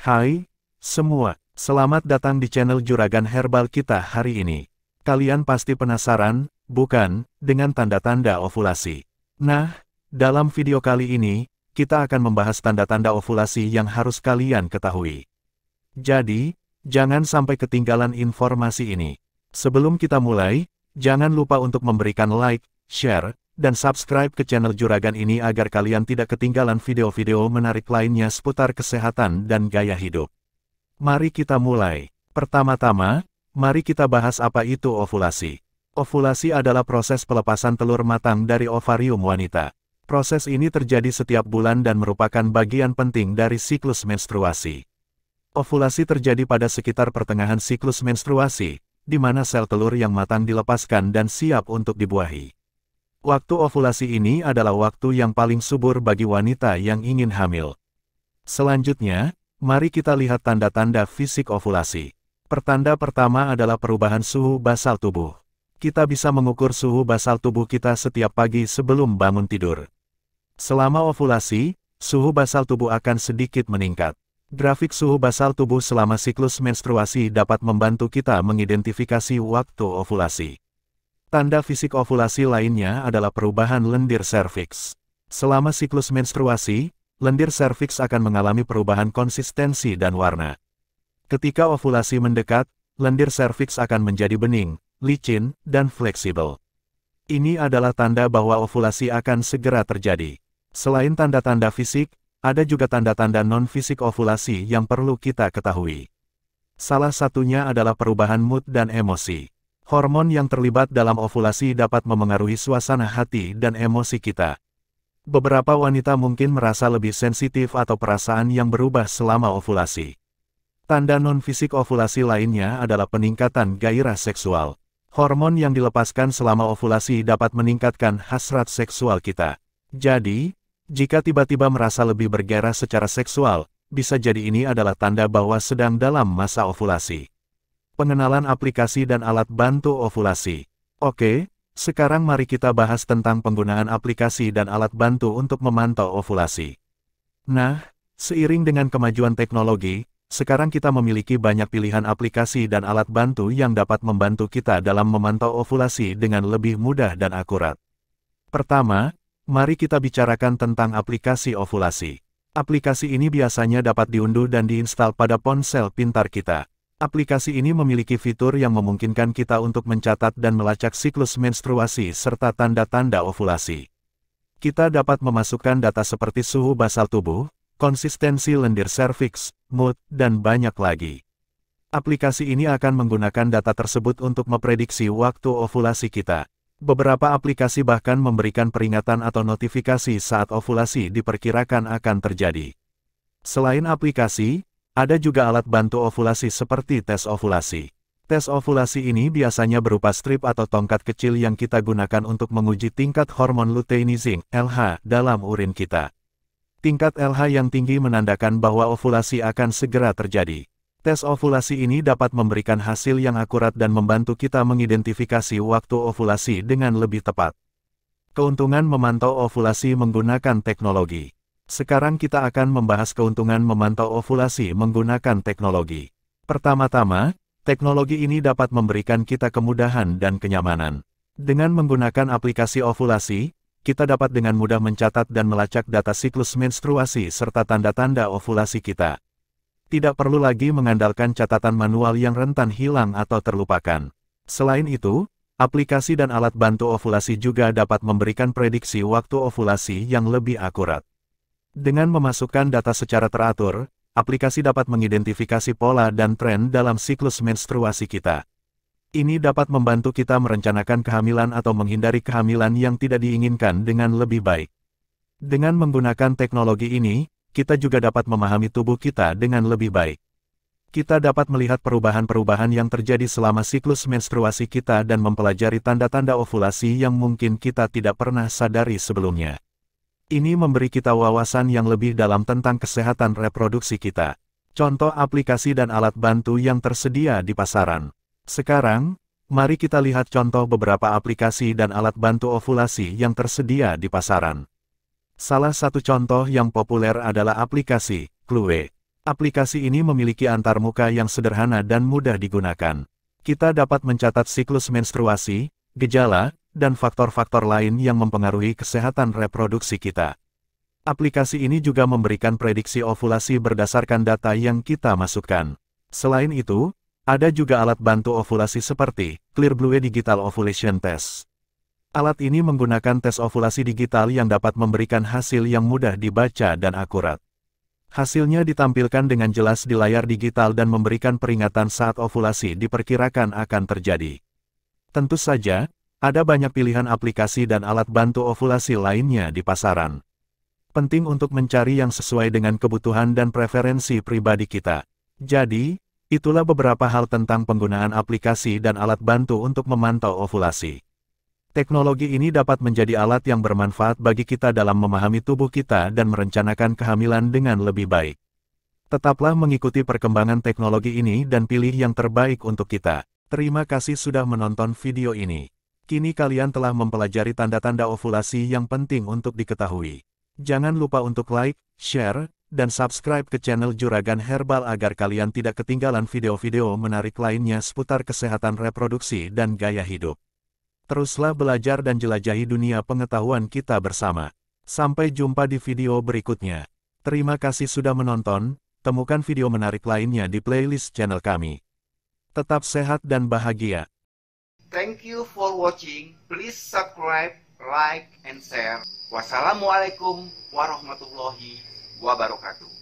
Hai, semua. Selamat datang di channel Juragan Herbal kita hari ini. Kalian pasti penasaran, bukan, dengan tanda-tanda ovulasi. Nah, dalam video kali ini, kita akan membahas tanda-tanda ovulasi yang harus kalian ketahui. Jadi, jangan sampai ketinggalan informasi ini. Sebelum kita mulai, jangan lupa untuk memberikan like, share, dan subscribe ke channel Juragan ini agar kalian tidak ketinggalan video-video menarik lainnya seputar kesehatan dan gaya hidup. Mari kita mulai. Pertama-tama, mari kita bahas apa itu ovulasi. Ovulasi adalah proses pelepasan telur matang dari ovarium wanita. Proses ini terjadi setiap bulan dan merupakan bagian penting dari siklus menstruasi. Ovulasi terjadi pada sekitar pertengahan siklus menstruasi, di mana sel telur yang matang dilepaskan dan siap untuk dibuahi. Waktu ovulasi ini adalah waktu yang paling subur bagi wanita yang ingin hamil. Selanjutnya, mari kita lihat tanda-tanda fisik ovulasi. Pertanda pertama adalah perubahan suhu basal tubuh. Kita bisa mengukur suhu basal tubuh kita setiap pagi sebelum bangun tidur. Selama ovulasi, suhu basal tubuh akan sedikit meningkat. Grafik suhu basal tubuh selama siklus menstruasi dapat membantu kita mengidentifikasi waktu ovulasi. Tanda fisik ovulasi lainnya adalah perubahan lendir serviks. Selama siklus menstruasi, lendir serviks akan mengalami perubahan konsistensi dan warna. Ketika ovulasi mendekat, lendir serviks akan menjadi bening, licin, dan fleksibel. Ini adalah tanda bahwa ovulasi akan segera terjadi. Selain tanda-tanda fisik, ada juga tanda-tanda non-fisik ovulasi yang perlu kita ketahui. Salah satunya adalah perubahan mood dan emosi. Hormon yang terlibat dalam ovulasi dapat memengaruhi suasana hati dan emosi kita. Beberapa wanita mungkin merasa lebih sensitif atau perasaan yang berubah selama ovulasi. Tanda non-fisik ovulasi lainnya adalah peningkatan gairah seksual. Hormon yang dilepaskan selama ovulasi dapat meningkatkan hasrat seksual kita. Jadi, jika tiba-tiba merasa lebih bergairah secara seksual, bisa jadi ini adalah tanda bahwa sedang dalam masa ovulasi. Pengenalan aplikasi dan alat bantu ovulasi. Oke, sekarang mari kita bahas tentang penggunaan aplikasi dan alat bantu untuk memantau ovulasi. Nah, seiring dengan kemajuan teknologi, sekarang kita memiliki banyak pilihan aplikasi dan alat bantu yang dapat membantu kita dalam memantau ovulasi dengan lebih mudah dan akurat. Pertama, mari kita bicarakan tentang aplikasi ovulasi. Aplikasi ini biasanya dapat diunduh dan diinstal pada ponsel pintar kita. Aplikasi ini memiliki fitur yang memungkinkan kita untuk mencatat dan melacak siklus menstruasi serta tanda-tanda ovulasi. Kita dapat memasukkan data seperti suhu basal tubuh, konsistensi lendir serviks, mood, dan banyak lagi. Aplikasi ini akan menggunakan data tersebut untuk memprediksi waktu ovulasi kita. Beberapa aplikasi bahkan memberikan peringatan atau notifikasi saat ovulasi diperkirakan akan terjadi. Selain aplikasi, ada juga alat bantu ovulasi seperti tes ovulasi. Tes ovulasi ini biasanya berupa strip atau tongkat kecil yang kita gunakan untuk menguji tingkat hormon luteinizing, LH, dalam urin kita. Tingkat LH yang tinggi menandakan bahwa ovulasi akan segera terjadi. Tes ovulasi ini dapat memberikan hasil yang akurat dan membantu kita mengidentifikasi waktu ovulasi dengan lebih tepat. Keuntungan memantau ovulasi menggunakan teknologi. Sekarang kita akan membahas keuntungan memantau ovulasi menggunakan teknologi. Pertama-tama, teknologi ini dapat memberikan kita kemudahan dan kenyamanan. Dengan menggunakan aplikasi ovulasi, kita dapat dengan mudah mencatat dan melacak data siklus menstruasi serta tanda-tanda ovulasi kita. Tidak perlu lagi mengandalkan catatan manual yang rentan hilang atau terlupakan. Selain itu, aplikasi dan alat bantu ovulasi juga dapat memberikan prediksi waktu ovulasi yang lebih akurat. Dengan memasukkan data secara teratur, aplikasi dapat mengidentifikasi pola dan tren dalam siklus menstruasi kita. Ini dapat membantu kita merencanakan kehamilan atau menghindari kehamilan yang tidak diinginkan dengan lebih baik. Dengan menggunakan teknologi ini, kita juga dapat memahami tubuh kita dengan lebih baik. Kita dapat melihat perubahan-perubahan yang terjadi selama siklus menstruasi kita dan mempelajari tanda-tanda ovulasi yang mungkin kita tidak pernah sadari sebelumnya. Ini memberi kita wawasan yang lebih dalam tentang kesehatan reproduksi kita. Contoh aplikasi dan alat bantu yang tersedia di pasaran. Sekarang, mari kita lihat contoh beberapa aplikasi dan alat bantu ovulasi yang tersedia di pasaran. Salah satu contoh yang populer adalah aplikasi Clue. Aplikasi ini memiliki antarmuka yang sederhana dan mudah digunakan. Kita dapat mencatat siklus menstruasi, gejala, dan faktor-faktor lain yang mempengaruhi kesehatan reproduksi kita. Aplikasi ini juga memberikan prediksi ovulasi berdasarkan data yang kita masukkan. Selain itu, ada juga alat bantu ovulasi seperti Clearblue Digital Ovulation Test. Alat ini menggunakan tes ovulasi digital yang dapat memberikan hasil yang mudah dibaca dan akurat. Hasilnya ditampilkan dengan jelas di layar digital dan memberikan peringatan saat ovulasi diperkirakan akan terjadi. Tentu saja, ada banyak pilihan aplikasi dan alat bantu ovulasi lainnya di pasaran. Penting untuk mencari yang sesuai dengan kebutuhan dan preferensi pribadi kita. Jadi, itulah beberapa hal tentang penggunaan aplikasi dan alat bantu untuk memantau ovulasi. Teknologi ini dapat menjadi alat yang bermanfaat bagi kita dalam memahami tubuh kita dan merencanakan kehamilan dengan lebih baik. Tetaplah mengikuti perkembangan teknologi ini dan pilih yang terbaik untuk kita. Terima kasih sudah menonton video ini. Kini kalian telah mempelajari tanda-tanda ovulasi yang penting untuk diketahui. Jangan lupa untuk like, share, dan subscribe ke channel Juragan Herbal agar kalian tidak ketinggalan video-video menarik lainnya seputar kesehatan reproduksi dan gaya hidup. Teruslah belajar dan jelajahi dunia pengetahuan kita bersama. Sampai jumpa di video berikutnya. Terima kasih sudah menonton, temukan video menarik lainnya di playlist channel kami. Tetap sehat dan bahagia. Thank you for watching. Please subscribe, like, and share. Wassalamualaikum warahmatullahi wabarakatuh.